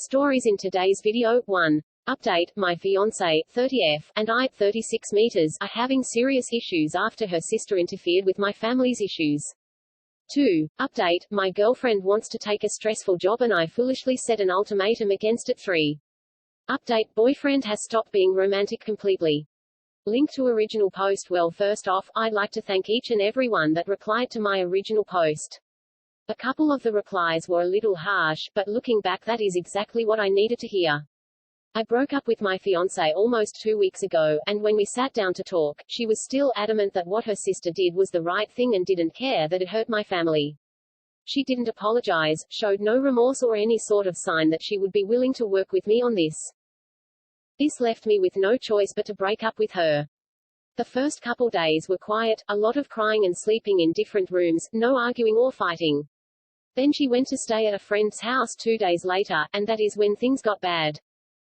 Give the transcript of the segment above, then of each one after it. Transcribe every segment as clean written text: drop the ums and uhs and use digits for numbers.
Stories in today's video. 1. Update, my fiancé, 30F, and I, 36 meters, are having serious issues after her sister interfered with my family's issues. 2. Update, my girlfriend wants to take a stressful job and I foolishly set an ultimatum against it. 3. Update, boyfriend has stopped being romantic completely. Link to original post. Well, first off, I'd like to thank each and everyone that replied to my original post. A couple of the replies were a little harsh, but looking back that is exactly what I needed to hear. I broke up with my fiancé almost 2 weeks ago, and when we sat down to talk, she was still adamant that what her sister did was the right thing and didn't care that it hurt my family. She didn't apologize, showed no remorse or any sort of sign that she would be willing to work with me on this. This left me with no choice but to break up with her. The first couple days were quiet, a lot of crying and sleeping in different rooms, no arguing or fighting. Then she went to stay at a friend's house 2 days later, and that is when things got bad.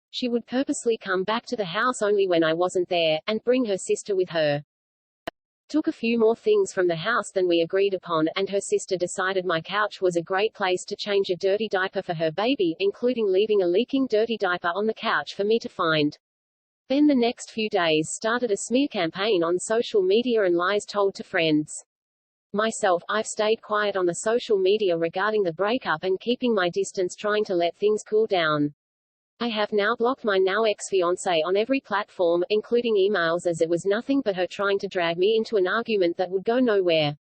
She would purposely come back to the house only when I wasn't there, and bring her sister with her. Took a few more things from the house than we agreed upon, and her sister decided my couch was a great place to change a dirty diaper for her baby, including leaving a leaking dirty diaper on the couch for me to find. Then the next few days started a smear campaign on social media and lies told to friends. Myself, I've stayed quiet on the social media regarding the breakup and keeping my distance, trying to let things cool down. I have now blocked my now ex-fiancé on every platform, including emails, as it was nothing but her trying to drag me into an argument that would go nowhere.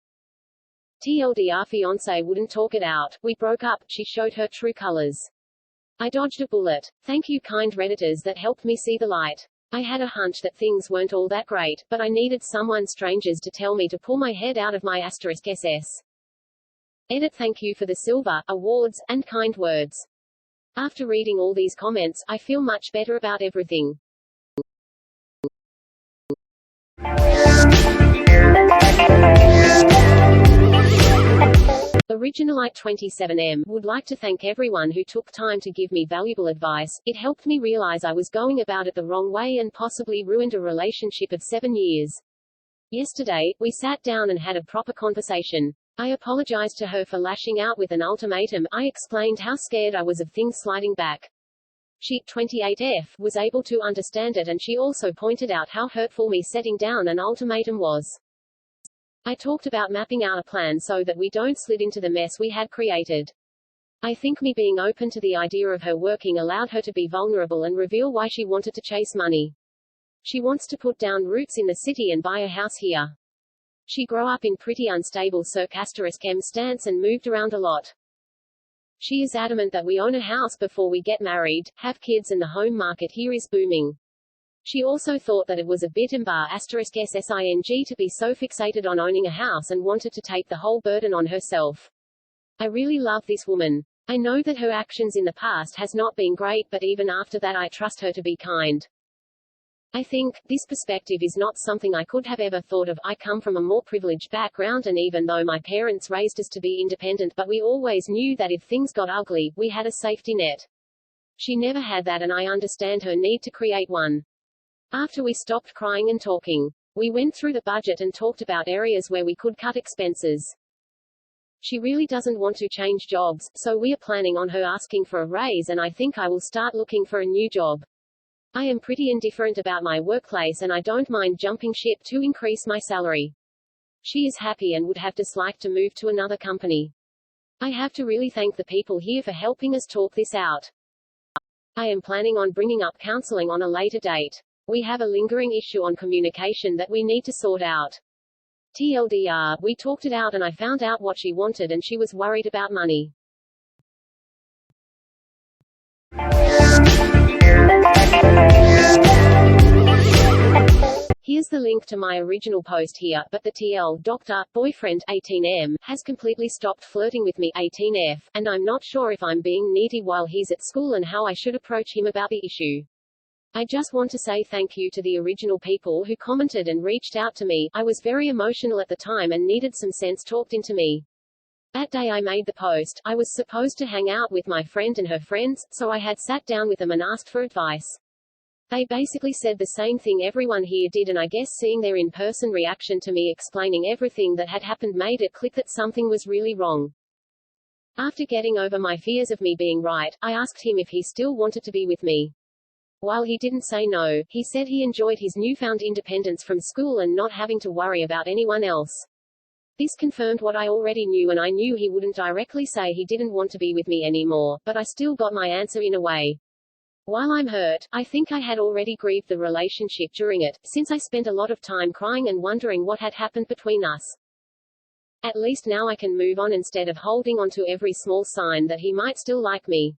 TLDR, fiancé wouldn't talk it out. We broke up, she showed her true colors. I dodged a bullet. Thank you, kind Redditors that helped me see the light. I had a hunch that things weren't all that great, but I needed someone, strangers, to tell me to pull my head out of my *SS. Edit. Thank you for the silver, awards, and kind words. After reading all these comments, I feel much better about everything. Originalite 27M would like to thank everyone who took time to give me valuable advice. It helped me realize I was going about it the wrong way and possibly ruined a relationship of 7 years. Yesterday, we sat down and had a proper conversation. I apologized to her for lashing out with an ultimatum. I explained how scared I was of things sliding back. She, 28F, was able to understand it, and she also pointed out how hurtful me setting down an ultimatum was. I talked about mapping out a plan so that we don't slid into the mess we had created. I think me being open to the idea of her working allowed her to be vulnerable and reveal why she wanted to chase money. She wants to put down roots in the city and buy a house here. She grew up in pretty unstable *M stance and moved around a lot. She is adamant that we own a house before we get married, have kids, and the home market here is booming. She also thought that it was a bit *SSING to be so fixated on owning a house and wanted to take the whole burden on herself. I really love this woman. I know that her actions in the past has not been great, but even after that I trust her to be kind. I think, this perspective is not something I could have ever thought of. I come from a more privileged background, and even though my parents raised us to be independent, but we always knew that if things got ugly, we had a safety net. She never had that, and I understand her need to create one. After we stopped crying and talking, we went through the budget and talked about areas where we could cut expenses. She really doesn't want to change jobs, so we are planning on her asking for a raise, and I think I will start looking for a new job. I am pretty indifferent about my workplace, and I don't mind jumping ship to increase my salary. She is happy and would have disliked to move to another company. I have to really thank the people here for helping us talk this out. I am planning on bringing up counseling on a later date. We have a lingering issue on communication that we need to sort out. TLDR, we talked it out and I found out what she wanted, and she was worried about money. Here's the link to my original post here, but the TL doctor, boyfriend, 18M, has completely stopped flirting with me, 18F, and I'm not sure if I'm being needy while he's at school and how I should approach him about the issue. I just want to say thank you to the original people who commented and reached out to me. I was very emotional at the time and needed some sense talked into me. That day I made the post, I was supposed to hang out with my friend and her friends, so I had sat down with them and asked for advice. They basically said the same thing everyone here did, and I guess seeing their in-person reaction to me explaining everything that had happened made it click that something was really wrong. After getting over my fears of me being right, I asked him if he still wanted to be with me. While he didn't say no, he said he enjoyed his newfound independence from school and not having to worry about anyone else. This confirmed what I already knew, and I knew he wouldn't directly say he didn't want to be with me anymore, but I still got my answer in a way. While I'm hurt, I think I had already grieved the relationship during it, since I spent a lot of time crying and wondering what had happened between us. At least now I can move on instead of holding on to every small sign that he might still like me.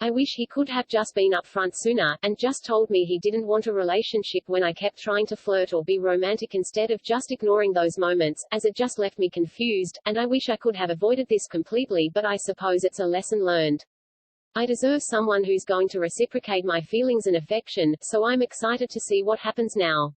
I wish he could have just been upfront sooner, and just told me he didn't want a relationship when I kept trying to flirt or be romantic instead of just ignoring those moments, as it just left me confused, and I wish I could have avoided this completely, but I suppose it's a lesson learned. I deserve someone who's going to reciprocate my feelings and affection, so I'm excited to see what happens now.